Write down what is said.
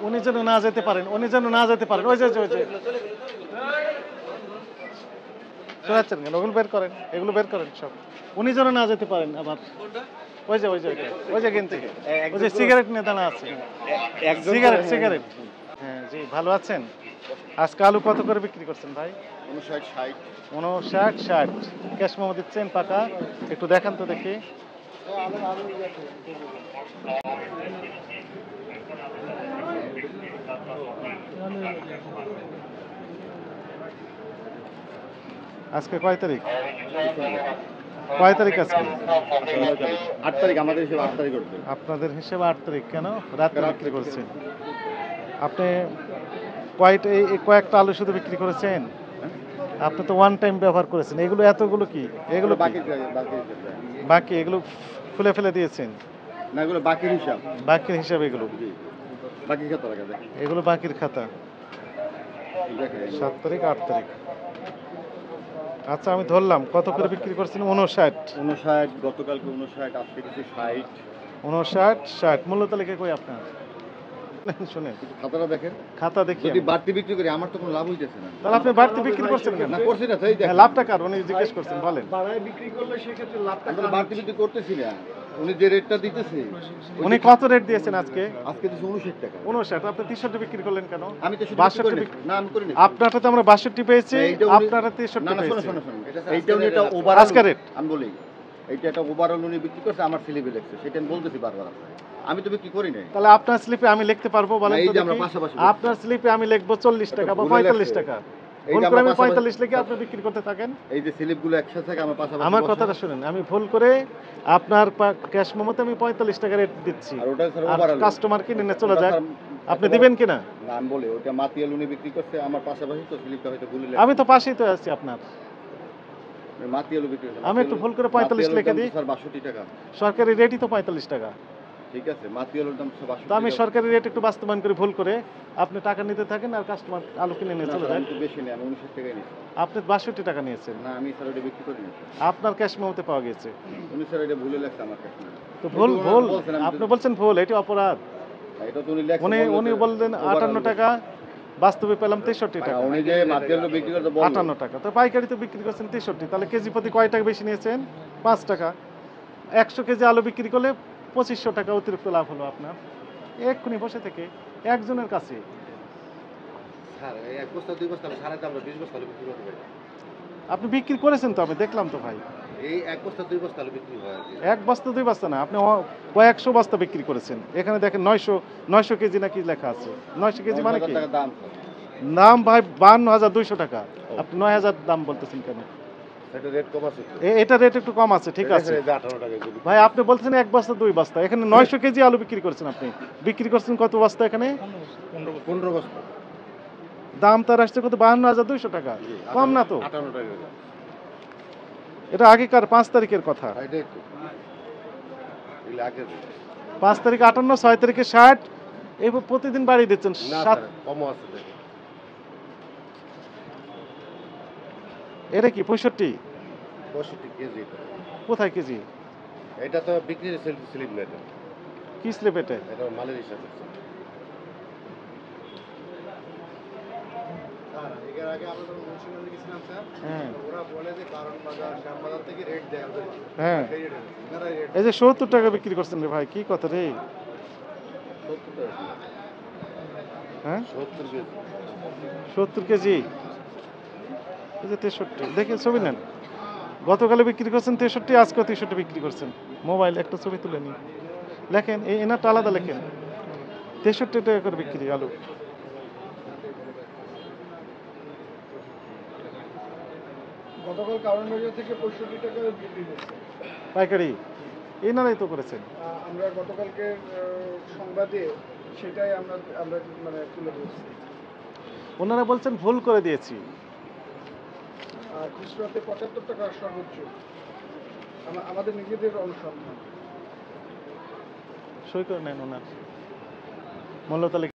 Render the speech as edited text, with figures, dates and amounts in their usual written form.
উনি যেন না যেতে পারেন, উনি যেন না যেতে পারেন। ওই যে শোনাচ্ছেন কেন? ওগুলো বের করেন, এগুলো বের করেন সব। উনি যেন না যেতে পারেন আবার। ওই যে কিনতে, ওই যে সিগারেট নিয়ে দাঁড়া আছে, সিগারেট। হ্যাঁ জি, ভালো আছেন? আজকে আলু কত করে বিক্রি করছেন ভাই? 59, 60। ক্যাশ মেমো দিচ্ছেন পাকা? একটু দেখান তো দেখি। আজকে কয় তারিখ? কয় তারিখ আজকে? 8 তারিখ। আমাদের হিসেবে 8 তারিখ করবে। আপনাদের হিসেবে 8 তারিখ। কেন রাতে বিক্রি করছেন? আপনি কয়েকটা আলু শুধু বিক্রি করেছেন? আপনি তো ওয়ান টাইম ব্যবহার করেছেন। এগুলো এতগুলো কি? এগুলো বাকি, এগুলো খুলে ফেলে দিয়েছেন? না, এগুলো বাকির হিসাব। বাকির হিসাব এগুলো? বাকি খাতা রাখা যায়। এগুলো বাকির খাতা। 7 তারিখ 8 তারিখ। আচ্ছা আমি ধরলাম কত করে বিক্রি করছেন? 59। গতকালকে 59, আজকে কিছু 60। 59, 60। মূল্য তালিকা কই আপনার? শুনেন, খাতাটা দেখেন। খাতা দেখি। যদি বাড়তি বিক্রি করি আমার তো কোনো লাভ হইতেছে না। তাহলে আপনি বাড়তি বিক্রি করছেন কেন? না, করছি না, তাই দেখেন। লাভটা কার? উনি জিজ্ঞেস করছেন, বলেন। বাড়ায় বিক্রি করলে সেক্ষেত্রে লাভটা আমরা বাড়তি বিক্রি করতেছি না। উনি যে রেটটা দিতেছে। উনি কত রেট দিয়েছেন আজকে? আজকে দিয়েছে 59 টাকা। 59। আপনি 63 বিক্রি করলেন কেন? আমি তো 62 না, আমি করি না। আপনারটা তো আমরা 62 পেয়েছি, আপনারা 63 পেয়েছি। না, শোনো। এইটা উনি এটা ওভার আজকে রেট আমি বলি। এইটা একটা ওভারঅল উনি বিক্রি করছে, আমার স্লিপে লিখছে। সেটা আমি বলতেছি বারবার আপনাকে। আমি তো বিক্রি করি নাই। তাহলে আপনার স্লিপে আমি লিখতে পারবো? বলেন তো দেখি। আপনার স্লিপে আমি লিখবো 40 টাকা বা 45 টাকা। ভুল করে আমি 45 লিখে আপনি বিক্রি করতে থাকেন। এই যে স্লিপগুলো একসাথে থাকে আমার পাশাপাশি। আমার কথাটা শুনেন, আমি ভুল করে আপনার ক্যাশ মেমোতে আমি 45 টাকা রেট দিচ্ছি, আর কাস্টমার কিনে নিয়ে চলে যায়। আপনি দিবেন কিনা? না, আমি বলি ওটা মাতিয়াল উনি বিক্রি করছে আমার পাশাপাশি, তো স্লিপটা হয়তো ভুল লিখছে। আমি তো পাশেই তো আছি আপনার। মাতিয়াল বিক্রি করছে। আমি একটু ভুল করে 45 লিখে দিই। স্যার 62 টাকা। সরকারি রেটই তো 45 টাকা। ঠিক আছে, মাতিয়ালের দাম 62 তো আমি সরকারি রেট একটু বাস্তবায়ন করে ভুল করে আপনি টাকা নিতে থাকেন আর কাস্টমার আলু কিনে নিয়ে চলে যায়। আমি তো বেশি নেই, আমি 59 টাকাই নিয়েছি। আপনি 62 টাকা নিয়েছেন। না, আমি স্যার ওটা বিক্রি করি না। আপনার ক্যাশ মেমোতে পাওয়া গেছে। উনি স্যার এটা ভুলে লেখছে আমার কাছে। তো ভুল আপনি বলছেন ভুল, এটি অপরাধ। এটা তো উনি লেখছে। উনি বললেন 58 টাকা, বাস্তবে পেলাম 63 টাকা। উনি যে মাতিয়াল বিক্রি করতে বলল 58 টাকা, তো পাইকারি তো বিক্রি করছেন 63। তাহলে কেজি প্রতি কয় টাকা বেশি নিয়েছেন? 5 টাকা। 100 কেজি আলু বিক্রি করলে 2500 টাকা অতিরিক্ত লাভ হলো আপনার এক্ষুনি বসে থেকে একজনের কাছে। স্যার এক বস্তা 2 বস্তা সারা দাম 20 বস্তা আলু বিক্রি করতে পারি। আপনি বিক্রি করেছেন তো, আমি দেখলাম তো ভাই। এই এক বস্তা 2 বস্তা আলু বিক্রি হয়। এক বস্তা 2 বস্তা না, আপনি কয়েকশো বস্তা বিক্রি করেছেন। এখানে দেখেন 900 কেজি নাকি লেখা আছে। 900 কেজি মানে কি? দাম ভাই 52,200 টাকা। আপনি 9,000 দাম বলতেছেন কেন? এটা রেট কম আছে। এটা রেট একটু কম আছে, ঠিক আছে ভাই। আপনি বলছেন এক বস্তা 2 বস্তা, এখানে 900 কেজি আলু বিক্রি করেছেন। আপনি বিক্রি করছেন কত বস্তা? এখানে 15 বস্তা। দাম তার আসছে কত? 52,200 টাকা। কম না তো? 58 টাকা। এটা আগেকার 5 তারিখের কথা। 5 তারিখ 58, 6 তারিখে 60, এই প্রতিদিন বাড়িয়ে দিচ্ছেন। কম আছে। এটা কি 65 কেজি? কোথায় কেজি? এটা তো বিক্রির স্লিপ না। এটা কি স্লিপ? এটা মালের হিসাব। এর আগে আমরা যখন মুন্সিগঞ্জে গেছিলাম স্যার, ওরা বলে যে কারণ বাজার, শ্যামবাজার থেকে রেট দেয় ওদের। হ্যাঁ, এই যে 70 টাকা বিক্রি করছেন রে ভাই, কি কথা রে? 70 টাকা। হ্যাঁ 70 কেজি। 70 কেজি। এই যে 63, দেখে ছবি নেন। গতকালে বিক্রি করছেন 63, আজকে 63 বিক্রি করছেন। মোবাইল একটা ছবি তুলে নিন, লেখেন এই এনারটা আলাদা লেখেন। 63 টাকা করে বিক্রি আলু। গতকাল কারণ বাজার থেকে 65 টাকা বিক্রি হচ্ছে পাইকারি। এনারাই তো করেছেন। আমরা গতকালকে সংবাদে সেটাই আমরা মানে তুলে ধরছি। ওনারা বলছেন ভুল করে দিয়েছি। খুচরাতে 75 টাকা সর্বোচ্চ, আমাদের নিজেদের অনুসন্ধান। সই করে নেন ওনার মূল্য তালিকা।